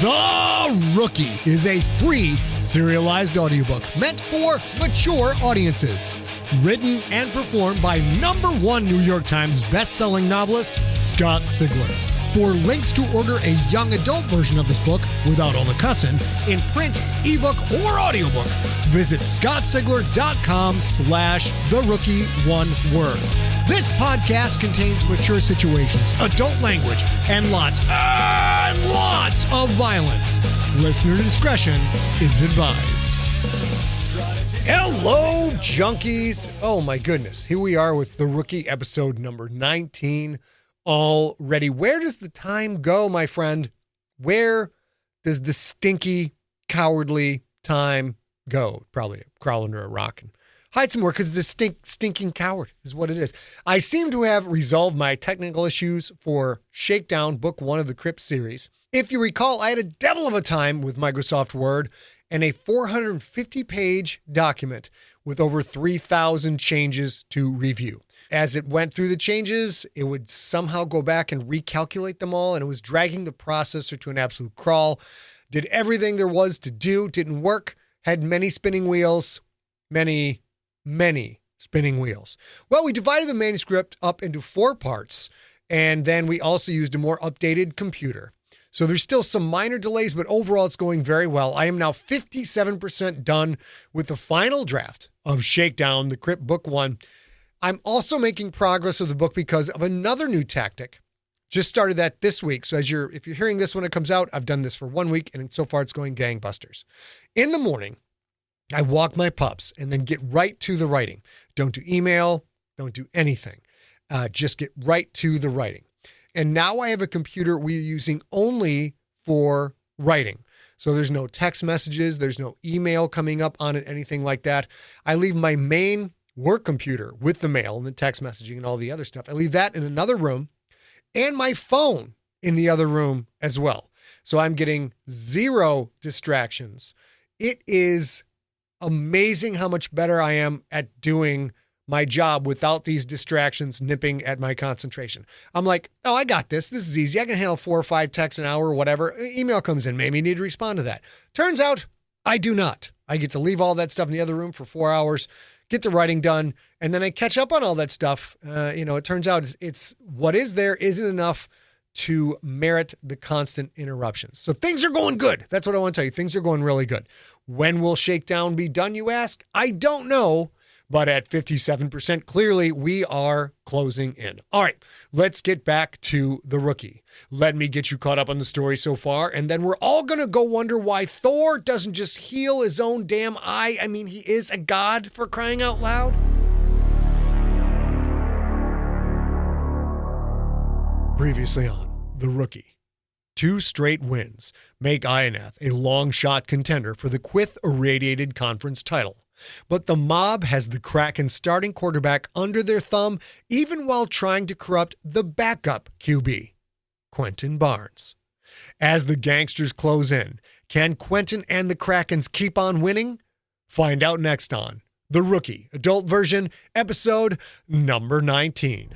The Rookie is a free serialized audiobook meant for mature audiences. Written and performed by #1 New York Times bestselling novelist Scott Sigler. For links to order a young adult version of this book without all the cussing in print, ebook, or audiobook, visit scottsigler.com/therookie, one word. This podcast contains mature situations, adult language, and lots of violence. Listener discretion is advised. Hello, junkies. Oh my goodness. Here we are with The Rookie, episode number 19 already. Where does the time go, my friend? Where does the stinky, cowardly time go? Probably crawl under a rock and hide somewhere because the stinking coward is what it is. I seem to have resolved my technical issues for Shakedown, book 1 of the Crypt series. If you recall, I had a devil of a time with Microsoft Word and a 450-page document with over 3,000 changes to review. As it went through the changes, it would somehow go back and recalculate them all, and it was dragging the processor to an absolute crawl. Did everything there was to do, didn't work, had many spinning wheels, many spinning wheels. Well, we divided the manuscript up into 4 parts, and then we also used a more updated computer. So there's still some minor delays, but overall it's going very well. I am now 57% done with the final draft of Shakedown, the Crypt Book 1. I'm also making progress with the book because of another new tactic. Just started that this week. So if you're hearing this when it comes out, I've done this for 1 week, and so far it's going gangbusters. In the morning, I walk my pups and then get right to the writing. Don't do email, don't do anything. Just get right to the writing. And now I have a computer we're using only for writing. So there's no text messages, there's no email coming up on it, anything like that. I leave my main work computer with the mail and the text messaging and all the other stuff. I leave that in another room and my phone in the other room as well. So I'm getting 0 distractions. It is amazing how much better I am at doing my job without these distractions nipping at my concentration. I'm like, oh, I got this. This is easy. I can handle 4 or 5 texts an hour or whatever. Email comes in. Maybe you need to respond to that. Turns out I do not. I get to leave all that stuff in the other room for 4 hours, get the writing done, and then I catch up on all that stuff. It turns out it's what is there isn't enough to merit the constant interruptions. So things are going good. That's what I want to tell you. Things are going really good. When will Shakedown be done, you ask? I don't know. But at 57%, clearly we are closing in. All right, let's get back to The Rookie. Let me get you caught up on the story so far, and then we're all going to go wonder why Thor doesn't just heal his own damn eye. I mean, he is a god, for crying out loud. Previously on The Rookie. 2 straight wins make Ionath a long-shot contender for the Quyth Irradiated conference title. But the mob has the Krakens starting quarterback under their thumb, even while trying to corrupt the backup QB, Quentin Barnes. As the gangsters close in, can Quentin and the Krakens keep on winning? Find out next on The Rookie, adult version, episode number 19.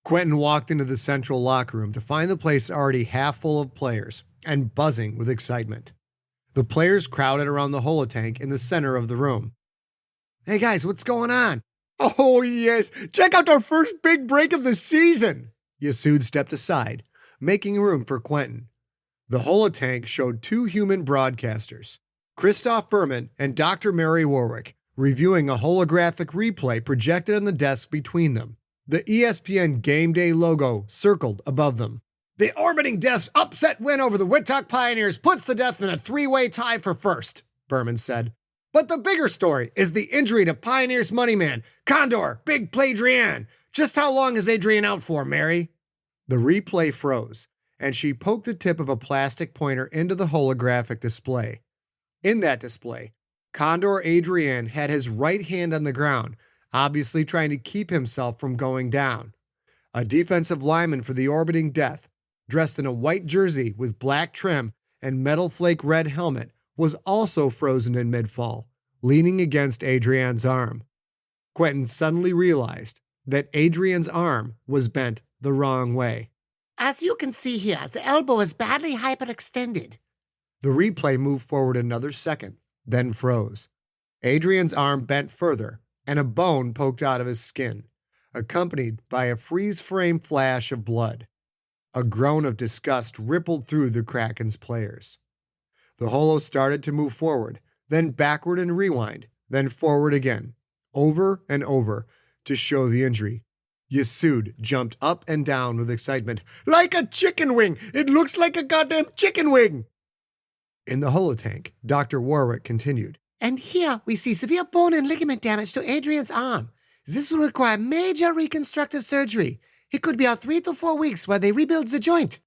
Quentin walked into the central locker room to find the place already half full of players and buzzing with excitement. The players crowded around the holotank in the center of the room. Hey guys, what's going on? Oh yes, check out our first big break of the season. Yasud stepped aside, making room for Quentin. The holotank showed 2 human broadcasters, Christoph Berman and Dr. Mary Warwick, reviewing a holographic replay projected on the desk between them. The ESPN Game Day logo circled above them. The Orbiting Death's upset win over the Wittok Pioneers puts the Death in a 3-way tie for first, Berman said. But the bigger story is the injury to Pioneers' money man, Condor, Big Play Drian. Just how long is Adrian out for, Mary? The replay froze, and she poked the tip of a plastic pointer into the holographic display. In that display, Condor Adrian had his right hand on the ground, obviously trying to keep himself from going down. A defensive lineman for the Orbiting Death, dressed in a white jersey with black trim and metal flake red helmet, was also frozen in mid-fall, leaning against Adrian's arm. Quentin suddenly realized that Adrian's arm was bent the wrong way. As you can see here, the elbow is badly hyperextended. The replay moved forward another second, then froze. Adrian's arm bent further, and a bone poked out of his skin, accompanied by a freeze-frame flash of blood. A groan of disgust rippled through the Krakens players. The holo started to move forward, then backward and rewind, then forward again, over and over, to show the injury. Yasud jumped up and down with excitement. Like a chicken wing! It looks like a goddamn chicken wing! In the holotank, Dr. Warwick continued. And here we see severe bone and ligament damage to Adrian's arm. This will require major reconstructive surgery. He could be out 3 to 4 weeks while they rebuild the joint.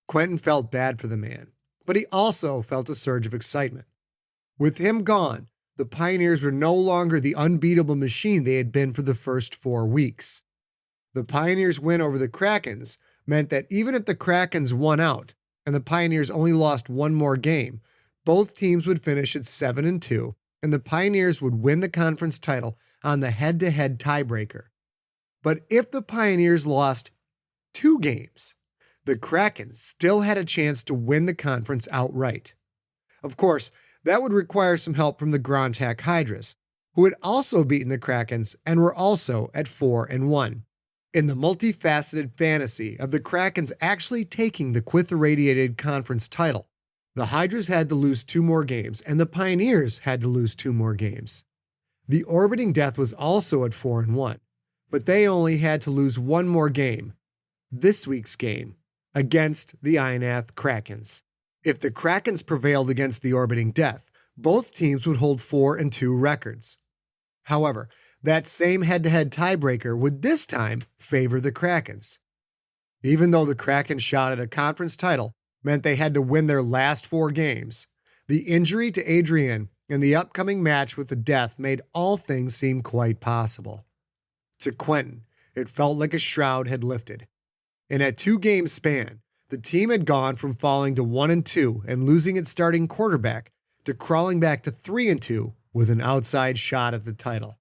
Quentin felt bad for the man, but he also felt a surge of excitement. With him gone, the Pioneers were no longer the unbeatable machine they had been for the first 4 weeks. The Pioneers' win over the Krakens meant that even if the Krakens won out and the Pioneers only lost one more game, both teams would finish at 7-2, and the Pioneers would win the conference title on the head-to-head tiebreaker. But if the Pioneers lost 2 games, the Krakens still had a chance to win the conference outright. Of course, that would require some help from the Grontak Hydras, who had also beaten the Krakens and were also at 4-1. In the multifaceted fantasy of the Krakens actually taking the Quyth Irradiated conference title, the Hydras had to lose 2 more games, and the Pioneers had to lose 2 more games. The Orbiting Death was also at 4-1, but they only had to lose 1 more game, this week's game, against the Ionath Krakens. If the Krakens prevailed against the Orbiting Death, both teams would hold 4-2 records. However, that same head-to-head tiebreaker would this time favor the Krakens. Even though the Krakens shot at a conference title meant they had to win their last 4 games, the injury to Adrian and the upcoming match with the Death made all things seem quite possible. To Quentin, it felt like a shroud had lifted. In a 2-game span, the team had gone from falling to 1-2 and losing its starting quarterback to crawling back to 3-2 with an outside shot at the title.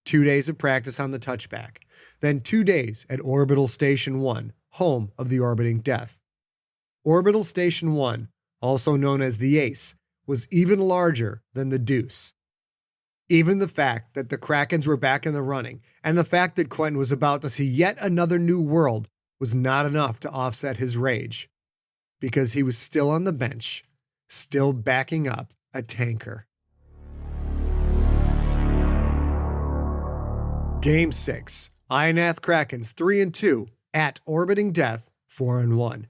2 days of practice on the touchback, then 2 days at Orbital Station 1, home of the Orbiting Death. Orbital Station 1, also known as the Ace, was even larger than the Deuce. Even the fact that the Krakens were back in the running and the fact that Quentin was about to see yet another new world was not enough to offset his rage, because he was still on the bench, still backing up a tanker. Game 6, Ionath Krakens 3-2 at Orbiting Death 4-1.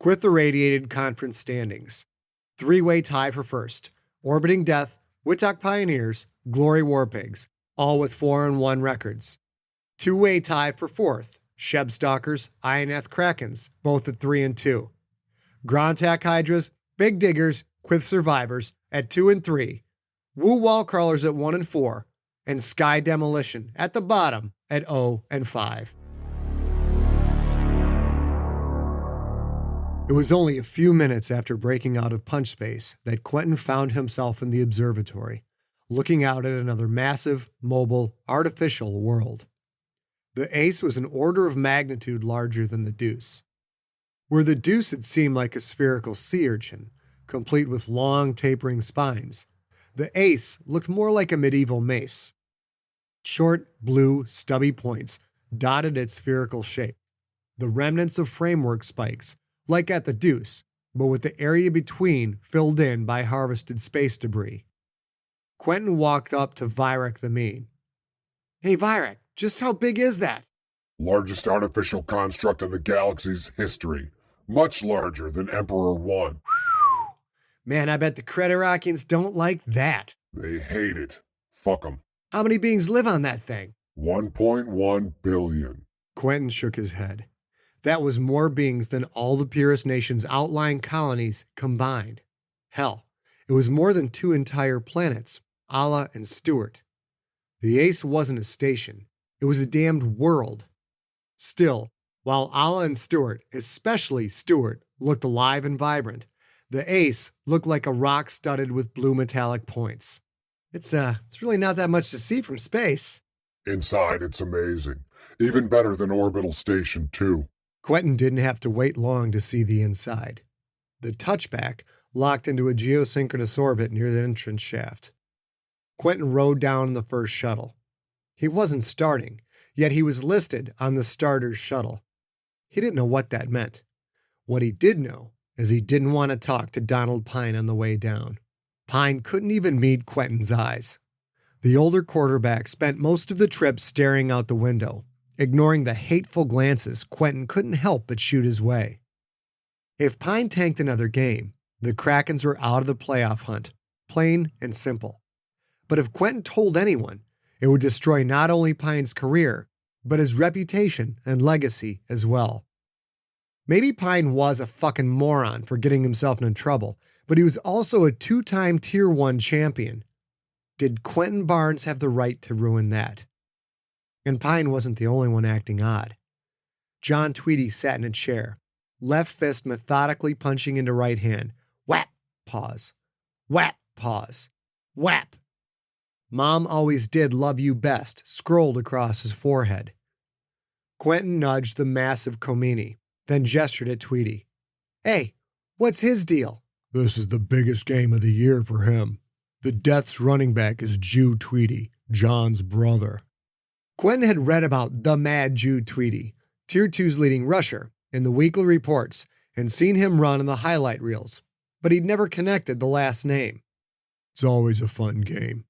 Quyth Irradiated conference standings. 3-way tie for first. Orbiting Death, Witok Pioneers, Glory Warpigs, all with 4-1 records. 2-way tie for fourth. Shebstalkers, Ionath Krakens, both at 3-2. Grontak Hydras, Big Diggers, Quyth Survivors at 2-3. Woo Wallcrawlers at 1-4. And Sky Demolition at the bottom at 0-5. It was only a few minutes after breaking out of punch space that Quentin found himself in the observatory, looking out at another massive, mobile, artificial world. The Ace was an order of magnitude larger than the Deuce. Where the Deuce had seemed like a spherical sea urchin, complete with long, tapering spines, the Ace looked more like a medieval mace. Short, blue, stubby points dotted its spherical shape, the remnants of framework spikes, like at the Deuce, but with the area between filled in by harvested space debris. Quentin walked up to Virak the Mean. Hey Virak, just how big is that? Largest artificial construct in the galaxy's history. Much larger than Emperor 1. Man, I bet the Creterakians don't like that. They hate it. Fuck 'em. How many beings live on that thing? 1.1 billion. Quentin shook his head. That was more beings than all the Purist Nation's outlying colonies combined. Hell, it was more than 2 entire planets, Allah and Stuart. The Ace wasn't a station. It was a damned world. Still, while Allah and Stuart, especially Stuart, looked alive and vibrant, The ace looked like a rock studded with blue metallic points. It's really not that much to see from space. Inside, it's amazing. Even better than Orbital Station 2. Quentin didn't have to wait long to see the inside. The touchback locked into a geosynchronous orbit near the entrance shaft. Quentin rode down the first shuttle. He wasn't starting, yet he was listed on the starter's shuttle. He didn't know what that meant. What he did know is he didn't want to talk to Donald Pine on the way down. Pine couldn't even meet Quentin's eyes. The older quarterback spent most of the trip staring out the window, ignoring the hateful glances Quentin couldn't help but shoot his way. If Pine tanked another game, the Krakens were out of the playoff hunt, plain and simple. But if Quentin told anyone, it would destroy not only Pine's career, but his reputation and legacy as well. Maybe Pine was a fucking moron for getting himself into trouble, but he was also a 2-time Tier 1 champion. Did Quentin Barnes have the right to ruin that? And Pine wasn't the only one acting odd. John Tweedy sat in a chair, left fist methodically punching into right hand. Whap, pause. Whap, pause. Whap. Mom always did love you best, scrolled across his forehead. Quentin nudged the massive Komini, then gestured at Tweedy. Hey, what's his deal? This is the biggest game of the year for him. The Death's running back is Jew Tweedy, John's brother. Quentin had read about the Mad Jew Tweedy, Tier 2's leading rusher, in the weekly reports and seen him run in the highlight reels, but he'd never connected the last name. It's always a fun game.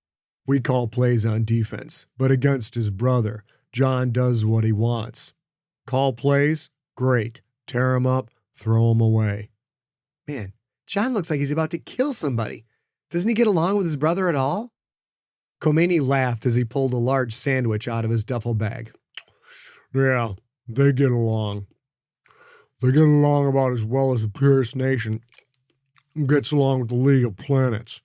We call plays on defense, but against his brother, John does what he wants. Call plays? Great. Tear him up, throw him away. Man, John looks like he's about to kill somebody. Doesn't he get along with his brother at all? Khomeini laughed as he pulled a large sandwich out of his duffel bag. Yeah, they get along. They get along about as well as the Purist Nation gets along with the League of Planets.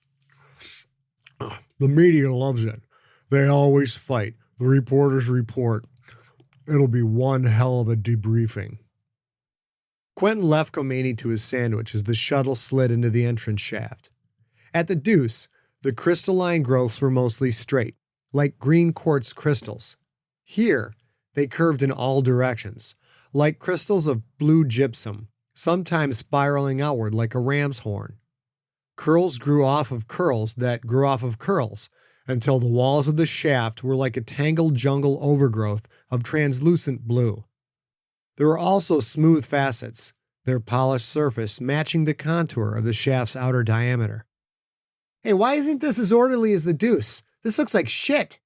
The media loves it. They always fight. The reporters report. It'll be one hell of a debriefing. Quentin left Khomeini to his sandwich as the shuttle slid into the entrance shaft. At the Deuce, the crystalline growths were mostly straight, like green quartz crystals. Here, they curved in all directions, like crystals of blue gypsum, sometimes spiraling outward like a ram's horn. Curls grew off of curls that grew off of curls, until the walls of the shaft were like a tangled jungle overgrowth of translucent blue. There were also smooth facets, their polished surface matching the contour of the shaft's outer diameter. Hey, why isn't this as orderly as the Deuce? This looks like shit.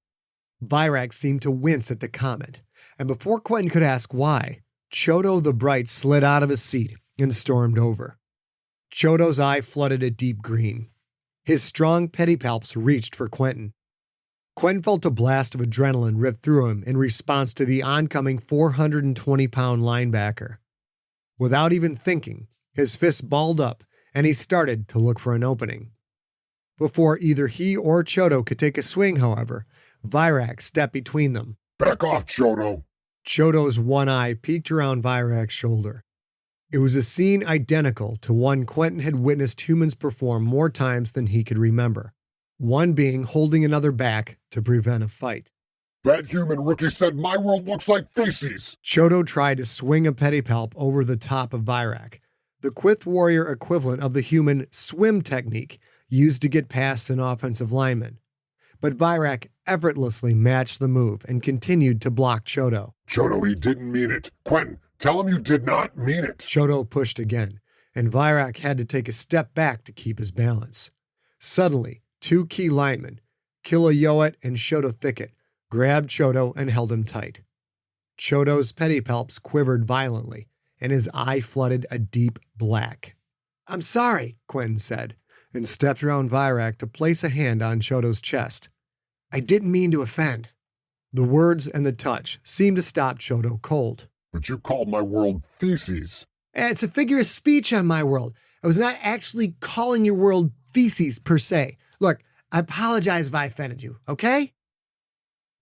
Virak seemed to wince at the comment, and before Quentin could ask why, Chodo the Bright slid out of his seat and stormed over. Chodo's eye flooded a deep green. His strong pedipalps reached for Quentin. Quentin felt a blast of adrenaline rip through him in response to the oncoming 420-pound linebacker. Without even thinking, his fist balled up, and he started to look for an opening. Before either he or Chodo could take a swing, however, Virak stepped between them. Back off, Chodo. Chodo's one eye peeked around Virak's shoulder. It was a scene identical to one Quentin had witnessed humans perform more times than he could remember, one being holding another back to prevent a fight. That human rookie said my world looks like feces. Chodo tried to swing a pedipalp over the top of Virak, the Quyth warrior equivalent of the human swim technique used to get past an offensive lineman. But Virak effortlessly matched the move and continued to block Chodo. Chodo, he didn't mean it. Quentin, tell him you did not mean it. Chodo pushed again, and Virak had to take a step back to keep his balance. Suddenly, two key linemen, Kilayoet and Shoto Thicket, grabbed Chodo and held him tight. Chodo's pedipalps quivered violently, and his eye flooded a deep black. I'm sorry, Quentin said, and stepped around Virak to place a hand on Chodo's chest. I didn't mean to offend. The words and the touch seemed to stop Chodo cold. But you called my world feces. It's a figure of speech on my world. I was not actually calling your world feces per se. Look, I apologize if I offended you, okay?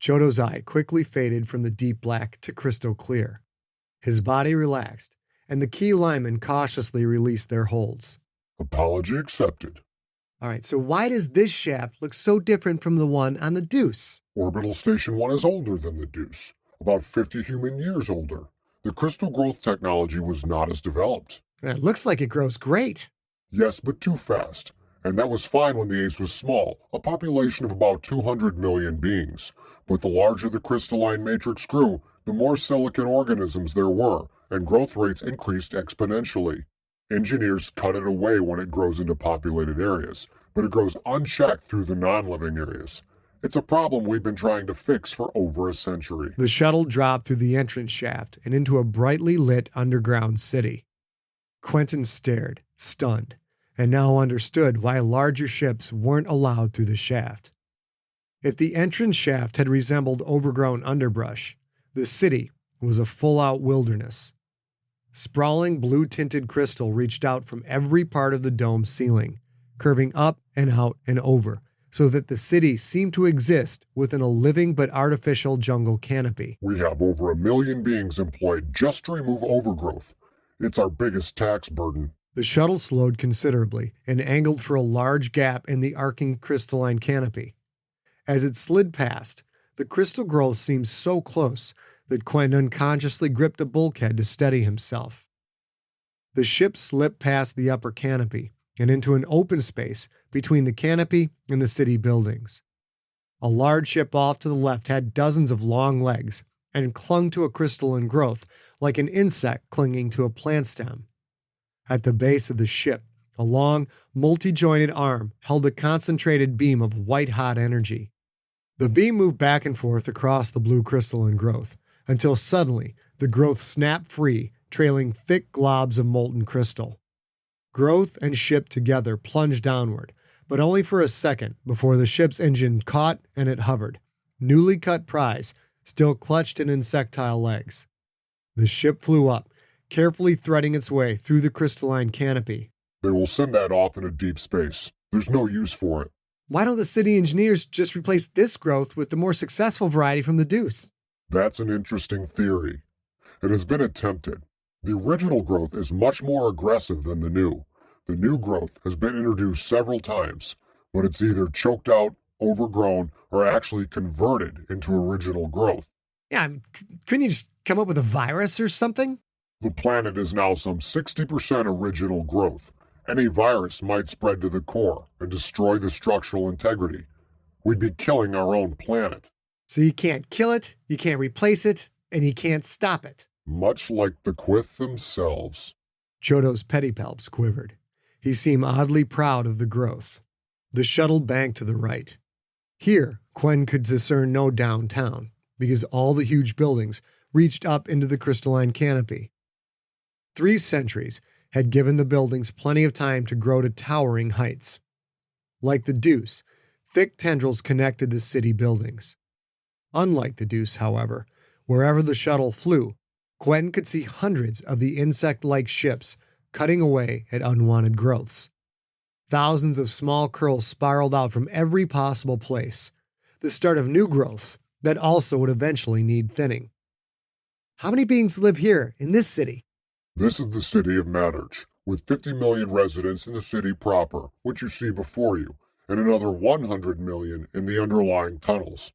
Chodo's eye quickly faded from the deep black to crystal clear. His body relaxed, and the key linemen cautiously released their holds. Apology accepted. All right, so why does this shaft look so different from the one on the Deuce? Orbital Station 1 is older than the Deuce, about 50 human years older. The crystal growth technology was not as developed. It looks like it grows great. Yes, but too fast. And that was fine when the Ace was small, a population of about 200 million beings. But the larger the crystalline matrix grew, the more silicon organisms there were, and growth rates increased exponentially. Engineers cut it away when it grows into populated areas, but it grows unchecked through the non-living areas. It's a problem we've been trying to fix for over a century. The shuttle dropped through the entrance shaft and into a brightly lit underground city. Quentin stared, stunned, and now understood why larger ships weren't allowed through the shaft. If the entrance shaft had resembled overgrown underbrush, the city was a full-out wilderness. Sprawling blue-tinted crystal reached out from every part of the dome's ceiling, curving up and out and over, so that the city seemed to exist within a living but artificial jungle canopy. We have over 1 million beings employed just to remove overgrowth. It's our biggest tax burden. The shuttle slowed considerably and angled for a large gap in the arcing crystalline canopy. As it slid past, the crystal growth seemed so close that Quentin unconsciously gripped a bulkhead to steady himself. The ship slipped past the upper canopy and into an open space between the canopy and the city buildings. A large ship off to the left had dozens of long legs and clung to a crystalline growth like an insect clinging to a plant stem. At the base of the ship, a long, multi-jointed arm held a concentrated beam of white-hot energy. The beam moved back and forth across the blue crystalline growth, until suddenly the growth snapped free, trailing thick globs of molten crystal. Growth and ship together plunged downward, but only for a second before the ship's engine caught and it hovered, newly cut prize still clutched in insectile legs. The ship flew up, carefully threading its way through the crystalline canopy. They will send that off into deep space. There's no use for it. Why don't the city engineers just replace this growth with the more successful variety from the Deuce? That's an interesting theory. It has been attempted. The original growth is much more aggressive than the new. The new growth has been introduced several times, but it's either choked out, overgrown, or actually converted into original growth. Yeah, couldn't you just come up with a virus or something? The planet is now some 60% original growth. Any virus might spread to the core and destroy the structural integrity. We'd be killing our own planet. So you can't kill it, you can't replace it, and you can't stop it. Much like the Quyth themselves. Chodo's pedipalps quivered. He seemed oddly proud of the growth. The shuttle banked to the right. Here, Quentin could discern no downtown, because all the huge buildings reached up into the crystalline canopy. 3 centuries had given the buildings plenty of time to grow to towering heights. Like the Deuce, thick tendrils connected the city buildings. Unlike the Deuce, however, wherever the shuttle flew, Quentin could see hundreds of the insect-like ships cutting away at unwanted growths. Thousands of small curls spiraled out from every possible place, the start of new growths that also would eventually need thinning. How many beings live here in this city? This is the city of Matters, with 50 million residents in the city proper, which you see before you, and another 100 million in the underlying tunnels.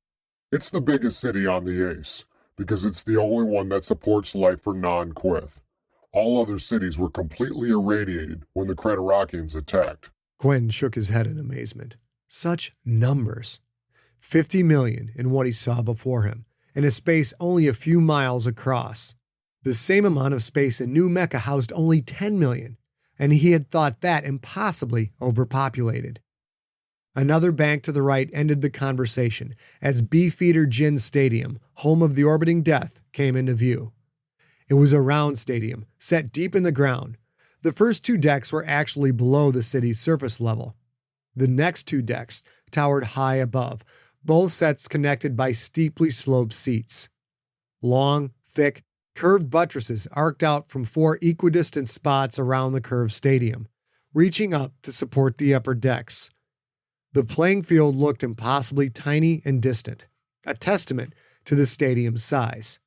It's the biggest city on the Ace, because it's the only one that supports life for non-Quyth. All other cities were completely irradiated when the Krakens attacked. Quentin shook his head in amazement. Such numbers. 50 million in what he saw before him, in a space only a few miles across. The same amount of space in New Mecca housed only 10 million, and he had thought that impossibly overpopulated. Another bank to the right ended the conversation as Beefeater Gin Stadium, home of the orbiting Death, came into view. It was a round stadium, set deep in the ground. The first 2 decks were actually below the city's surface level. The next 2 decks towered high above, both sets connected by steeply sloped seats. Long, thick, curved buttresses arced out from 4 equidistant spots around the curved stadium, reaching up to support the upper decks. The playing field looked impossibly tiny and distant, a testament to the stadium's size.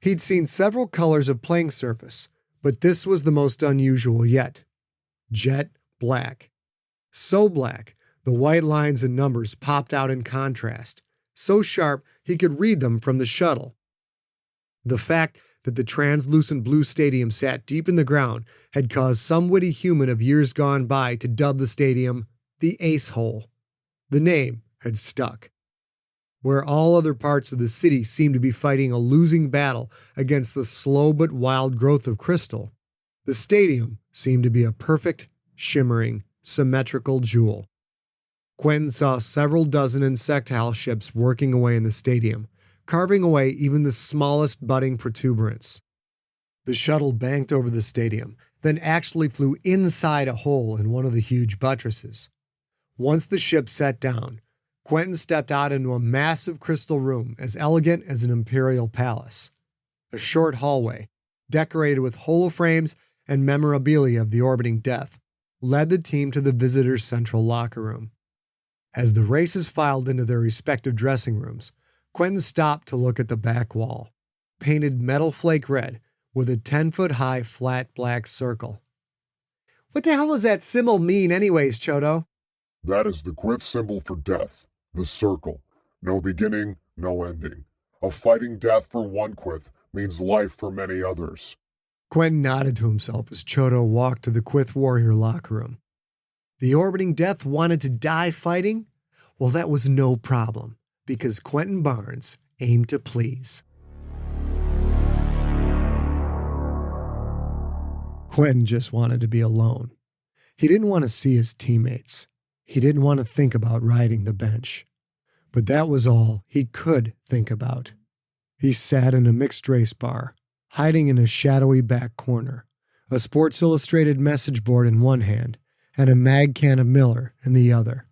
He'd seen several colors of playing surface, but this was the most unusual yet. Jet, black. So black, the white lines and numbers popped out in contrast, so sharp he could read them from the shuttle. The fact that the translucent blue stadium sat deep in the ground had caused some witty human of years gone by to dub the stadium the Ace Hole. The name had stuck. Where all other parts of the city seemed to be fighting a losing battle against the slow but wild growth of crystal, the stadium seemed to be a perfect, shimmering, symmetrical jewel. Quentin saw several dozen insectile ships working away in the stadium, carving away even the smallest budding protuberance. The shuttle banked over the stadium, then actually flew inside a hole in one of the huge buttresses. Once the ship sat down, Quentin stepped out into a massive crystal room as elegant as an imperial palace. A short hallway, decorated with holoframes and memorabilia of the orbiting death, led the team to the visitors' central locker room. As the races filed into their respective dressing rooms, Quentin stopped to look at the back wall, painted metal flake red with a 10-foot-high flat black circle. What the hell does that symbol mean anyways, Chodo? That is the Quyth symbol for death, the circle. No beginning, no ending. A fighting death for one Quyth means life for many others. Quentin nodded to himself as Chodo walked to the Quyth warrior locker room. The orbiting death wanted to die fighting? Well, that was no problem, because Quentin Barnes aimed to please. Quentin just wanted to be alone. He didn't want to see his teammates. He didn't want to think about riding the bench. But that was all he could think about. He sat in a mixed race bar, hiding in a shadowy back corner, a Sports Illustrated message board in one hand and a mag can of Miller in the other.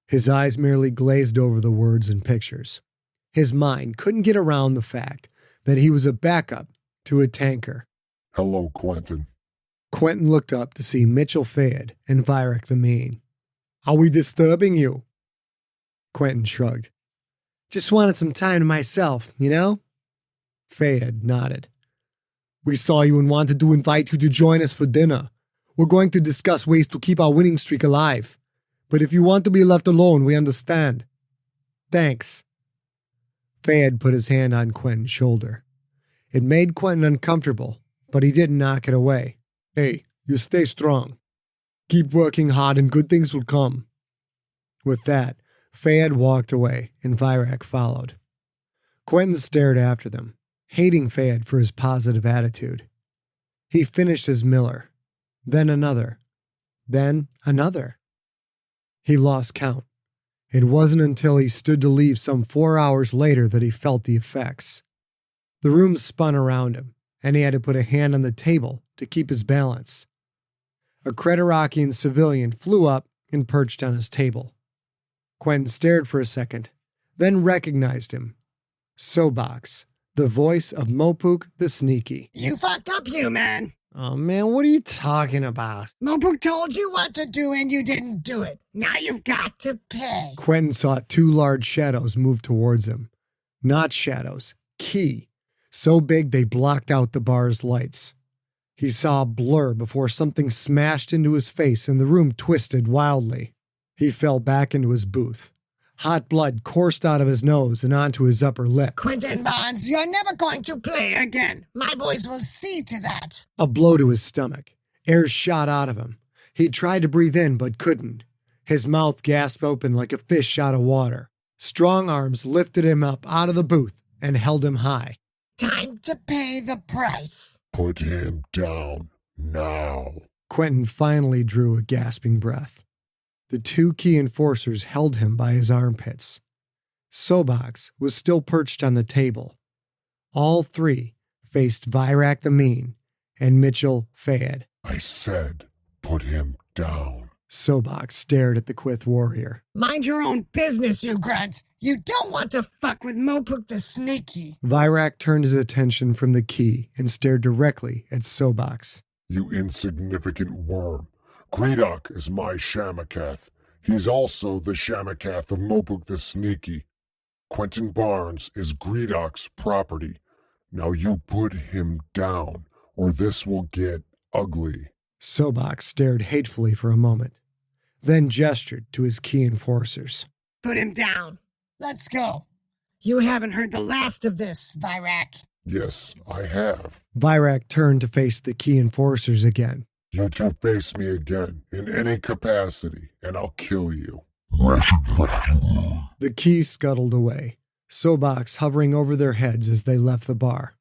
His eyes merely glazed over the words and pictures. His mind couldn't get around the fact that he was a backup to a tanker. Hello, Quentin. Quentin looked up to see Mitchell Fayed and Virak the Mean. Are we disturbing you? Quentin shrugged. Just wanted some time to myself, you know? Fayed nodded. We saw you and wanted to invite you to join us for dinner. We're going to discuss ways to keep our winning streak alive. But if you want to be left alone, we understand. Thanks. Fayed put his hand on Quentin's shoulder. It made Quentin uncomfortable, but he didn't knock it away. Hey, you stay strong. Keep working hard and good things will come. With that, Fayed walked away and Virak followed. Quentin stared after them, hating Fayed for his positive attitude. He finished his Miller, then another, then another. He lost count. It wasn't until he stood to leave some 4 hours later that he felt the effects. The room spun around him, and he had to put a hand on the table to keep his balance. A Creterakian civilian flew up and perched on his table. Quentin stared for a second, then recognized him. Sobox, the voice of Mopuk the Sneaky. You fucked up, human. Oh man, what are you talking about? Mopuk told you what to do and you didn't do it. Now you've got to pay. Quentin saw 2 large shadows move towards him. Not shadows, ki. So big they blocked out the bar's lights. He saw a blur before something smashed into his face and the room twisted wildly. He fell back into his booth. Hot blood coursed out of his nose and onto his upper lip. Quentin Barnes, you're never going to play again. My boys will see to that. A blow to his stomach. Air shot out of him. He tried to breathe in but couldn't. His mouth gasped open like a fish out of water. Strong arms lifted him up out of the booth and held him high. Time to pay the price. Put him down now. Quentin finally drew a gasping breath. The 2 key enforcers held him by his armpits. Sobox was still perched on the table. All 3 faced Virak the Mean and Mitchell Fayed. I said, put him down. Sobox stared at the Quyth warrior. Mind your own business, you grunt. You don't want to fuck with Mopuk the Sneaky. Virak turned his attention from the key and stared directly at Sobox. You insignificant worm. Gredok is my Shamakath. He's also the Shamakath of Mopuk the Sneaky. Quentin Barnes is Gredok's property. Now you put him down, or this will get ugly. Sobach stared hatefully for a moment, then gestured to his key enforcers. Put him down. Let's go. You haven't heard the last of this, Virak. Yes, I have. Virak turned to face the key enforcers again. You two face me again, in any capacity, and I'll kill you. The key scuttled away, Sobach hovering over their heads as they left the bar.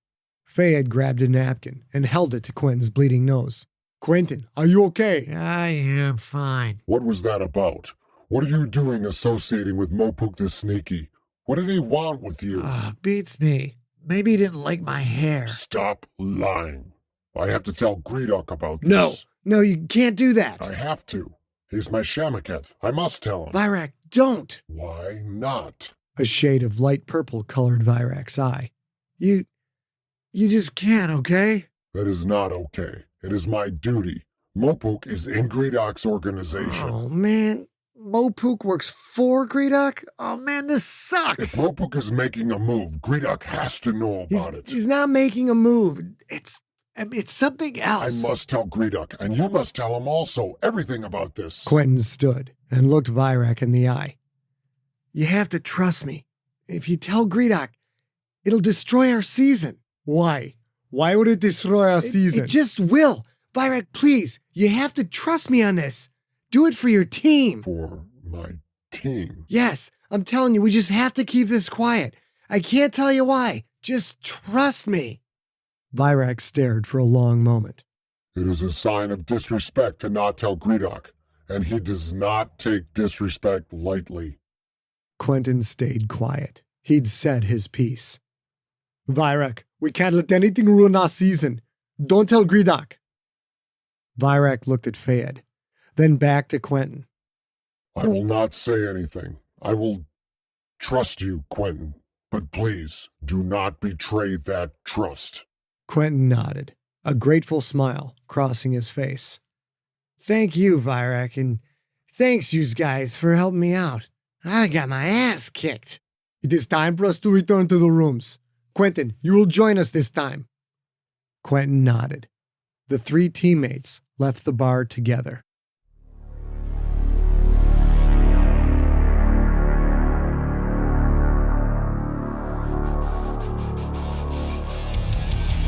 Faye had grabbed a napkin and held it to Quentin's bleeding nose. Quentin, are you okay? I am fine. What was that about? What are you doing associating with Mopuk the Sneaky? What did he want with you? Beats me. Maybe he didn't like my hair. Stop lying. I have to tell Gredok about this. No, you can't do that. I have to. He's my Shamaketh. I must tell him. Virak, don't. Why not? A shade of light purple colored Virak's eye. You just can't, okay? That is not okay. It is my duty. Mopuk is in Gredok's organization. Oh, man. Mopuk works for Gredok? Oh, man, this sucks. If Mopuk is making a move, Gredok has to know about it. He's not making a move. It's something I else. must tell Gredok, and you must tell him also everything about this. Quentin stood and looked Virak in the eye. You have to trust me. If you tell Gredok, it'll destroy our season. Why? Why would it destroy our season? It just will. Virak, please, you have to trust me on this. Do it for your team. For my team? Yes, I'm telling you, we just have to keep this quiet. I can't tell you why. Just trust me. Virak stared for a long moment. It is a sign of disrespect to not tell Gredok, and he does not take disrespect lightly. Quentin stayed quiet. He'd said his piece. Virak, we can't let anything ruin our season. Don't tell Gredok. Virak looked at Fayed, then back to Quentin. I will not say anything. I will trust you, Quentin, but please do not betray that trust. Quentin nodded, a grateful smile crossing his face. Thank you, Virak, and thanks you guys for helping me out. I got my ass kicked. It is time for us to return to the rooms. Quentin, you will join us this time. Quentin nodded. The three teammates left the bar together.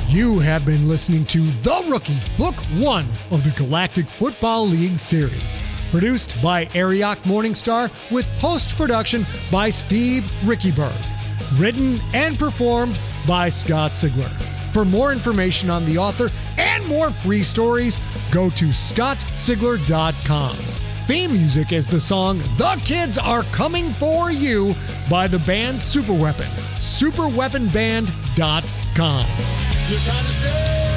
You have been listening to The Rookie, Book 1 of the Galactic Football League series. Produced by Ariok Morningstar with post-production by Steve Rickyberg. Written and performed by Scott Sigler. For more information on the author and more free stories, go to scottsigler.com. Theme music is the song The Kids Are Coming For You by the band Superweapon. Superweaponband.com. You're trying to say